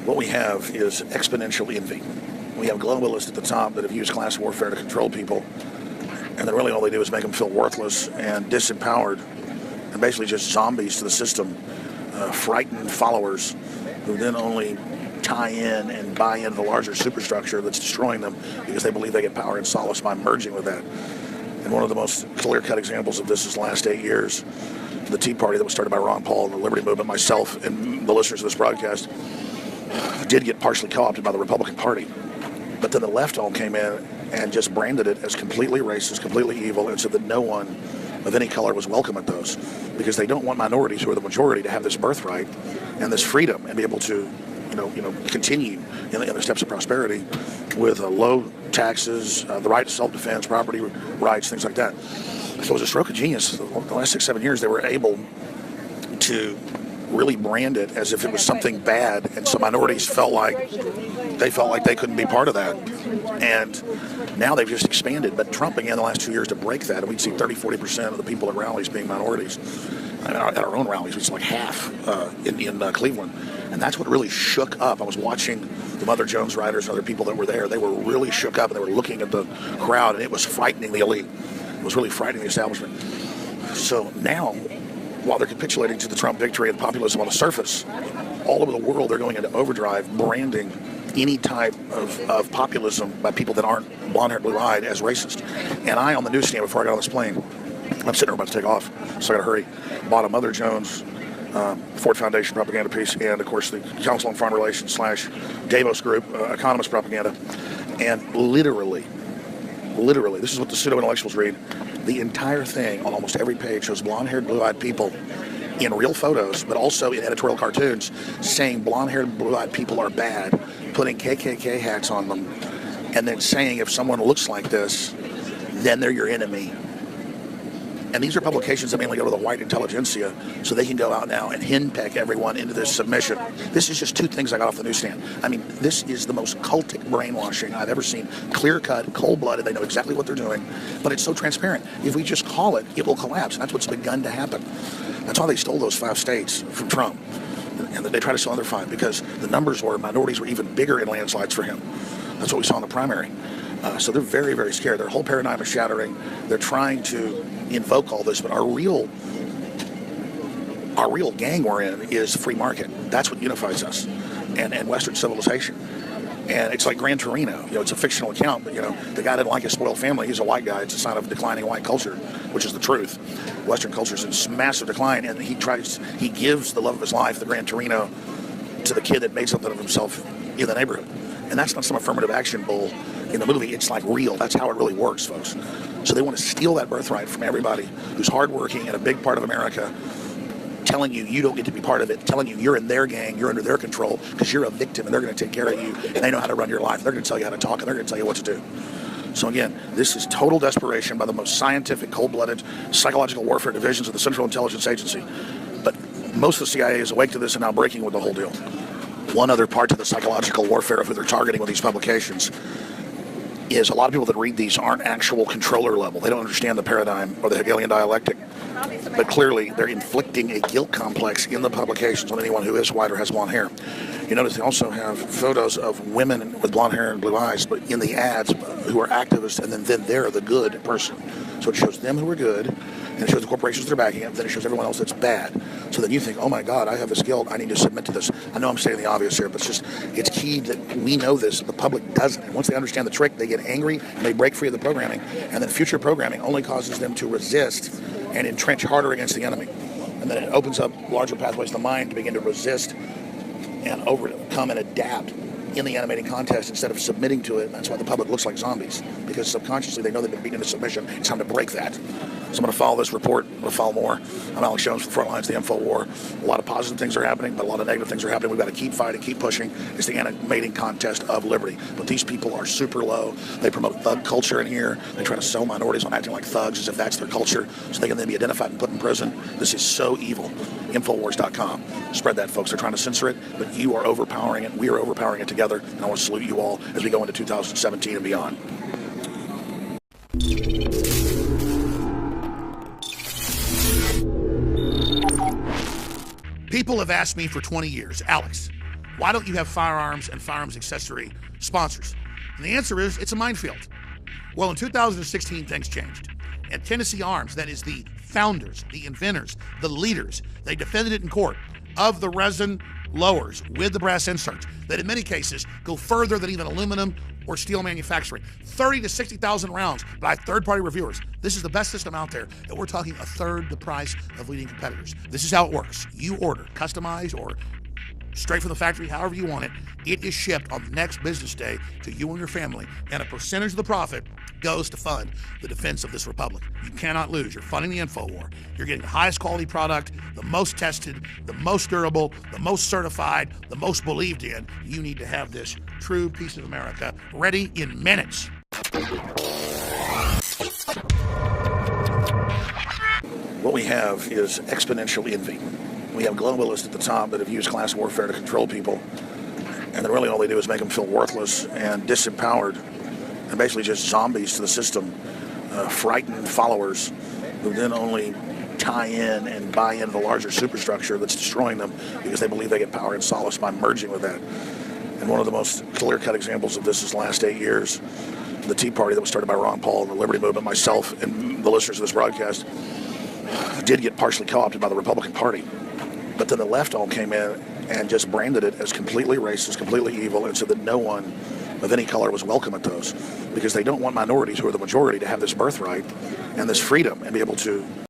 What we have is exponential envy. We have globalists at the top that have used class warfare to control people, and then really all they do is make them feel worthless and disempowered, and basically just zombies to the system, frightened followers who then only tie in and buy into the larger superstructure that's destroying them because they believe they get power and solace by merging with that. And one of the most clear-cut examples of this is the last 8 years. The Tea Party that was started by Ron Paul and the Liberty Movement, myself, and the listeners of this broadcast did get partially co-opted by the Republican Party. But then the left all came in and just branded it as completely racist, completely evil, and said that no one of any color was welcome at those because they don't want minorities who are the majority to have this birthright and this freedom and be able to continue in the steps of prosperity with low taxes, the right to self-defense, property rights, things like that. So it was a stroke of genius. The last 6-7 years, they were able to really brand it as if it was something bad, and so minorities felt like they couldn't be part of that. And now they've just expanded. But Trump began the last 2 years to break that, and we'd see 30-40% of the people at rallies being minorities. At our own rallies, it's like half in Cleveland. And that's what really shook up. I was watching the Mother Jones riders and other people that were there. They were really shook up, and they were looking at the crowd, and it was frightening the elite. It was really frightening the establishment. So now, while they're capitulating to the Trump victory and populism on the surface, all over the world they're going into overdrive, branding any type of populism by people that aren't blonde-haired, blue-eyed as racist. And I, on the newsstand before I got on this plane, I'm sitting there about to take off, so I got to hurry, bought a Mother Jones Ford Foundation propaganda piece, and of course the Council on Foreign Relations / Davos Group economist propaganda. And literally, this is what the pseudo-intellectuals read. The entire thing on almost every page shows blonde-haired, blue-eyed people in real photos, but also in editorial cartoons, saying blonde-haired, blue-eyed people are bad, putting KKK hats on them, and then saying if someone looks like this, then they're your enemy. And these are publications that mainly go to the white intelligentsia, so they can go out now and henpeck everyone into this submission. This is just two things I got off the newsstand. I mean, this is the most cultic brainwashing I've ever seen. Clear-cut, cold-blooded, they know exactly what they're doing, but it's so transparent. If we just call it, it will collapse, and that's what's begun to happen. That's why they stole those 5 states from Trump, and they try to sell another 5, because the numbers were, minorities were even bigger in landslides for him. That's what we saw in the primary. So they're very, very scared. Their whole paradigm is shattering. They're trying to invoke all this, but our real gang we're in is free market. That's what unifies us, and Western civilization. And it's like Gran Torino. It's a fictional account, but the guy didn't like his spoiled family. He's a white guy. It's a sign of declining white culture, which is the truth. Western culture is in massive decline, and he gives the love of his life, the Gran Torino, to the kid that made something of himself in the neighborhood. And that's not some affirmative action bull in the movie. It's like real. That's how it really works, folks. So they want to steal that birthright from everybody who's hardworking and a big part of America, telling you don't get to be part of it, telling you you're in their gang, you're under their control because you're a victim and they're going to take care of you and they know how to run your life. They're going to tell you how to talk and they're going to tell you what to do. So again, this is total desperation by the most scientific, cold-blooded, psychological warfare divisions of the Central Intelligence Agency. But most of the CIA is awake to this and now breaking with the whole deal. One other part to the psychological warfare of who they're targeting with these publications is a lot of people that read these aren't actual controller level. They don't understand the paradigm or the Hegelian dialectic. But clearly, they're inflicting a guilt complex in the publications on anyone who is white or has blonde hair. You notice they also have photos of women with blonde hair and blue eyes, but in the ads who are activists, and then they're the good person. So it shows them who are good, and it shows the corporations that are backing it, then it shows everyone else that's bad. So then you think, oh my God, I have this guilt, I need to submit to this. I know I'm saying the obvious here, but it's key that we know this, the public doesn't. And once they understand the trick, they get angry, and they break free of the programming, and then future programming only causes them to resist and entrench harder against the enemy. And then it opens up larger pathways to the mind to begin to resist and overcome and adapt in the animating contest instead of submitting to it. And that's why the public looks like zombies, because subconsciously they know they've been beaten into submission. It's time to break that. So I'm going to follow this report. I'm going to follow more. I'm Alex Jones from the front lines of the info war. A lot of positive things are happening, but a lot of negative things are happening. We've got to keep fighting, keep pushing. It's the animating contest of liberty. But these people are super low. They promote thug culture in here. They try to sell minorities on acting like thugs as if that's their culture, so they can then be identified and put in prison. This is so evil. Infowars.com. Spread that, folks. They're trying to censor it, but you are overpowering it. We are overpowering it together. And I want to salute you all as we go into 2017 and beyond. People have asked me for 20 years, Alex, Why don't you have firearms and firearms accessory sponsors? And the answer is it's a minefield. Well, in 2016, things changed. And Tennessee Arms, that is the founders, the inventors, the leaders, they defended it in court of the resin lowers with the brass inserts that in many cases go further than even aluminum or steel manufacturing. 30 to 60,000 rounds by third-party reviewers. This is the best system out there, and we're talking a third the price of leading competitors. This is how it works. You order, customized or straight from the factory, however you want it. It is shipped on the next business day to you and your family, and a percentage of the profit goes to fund the defense of this republic. You cannot lose. You're funding the info war. You're getting the highest quality product, the most tested, the most durable, the most certified, the most believed in. You need to have this true piece of America ready in minutes. What we have is exponential envy. We have globalists at the top that have used class warfare to control people, and then really all they do is make them feel worthless and disempowered, and basically just zombies to the system, frightened followers who then only tie in and buy into the larger superstructure that's destroying them because they believe they get power and solace by merging with that. And one of the most clear-cut examples of this is the last 8 years. The Tea Party that was started by Ron Paul and the Liberty Movement, myself, and the listeners of this broadcast did get partially co-opted by the Republican Party. But then the left all came in and just branded it as completely racist, completely evil, and said that no one of any color was welcome at those because they don't want minorities who are the majority to have this birthright and this freedom and be able to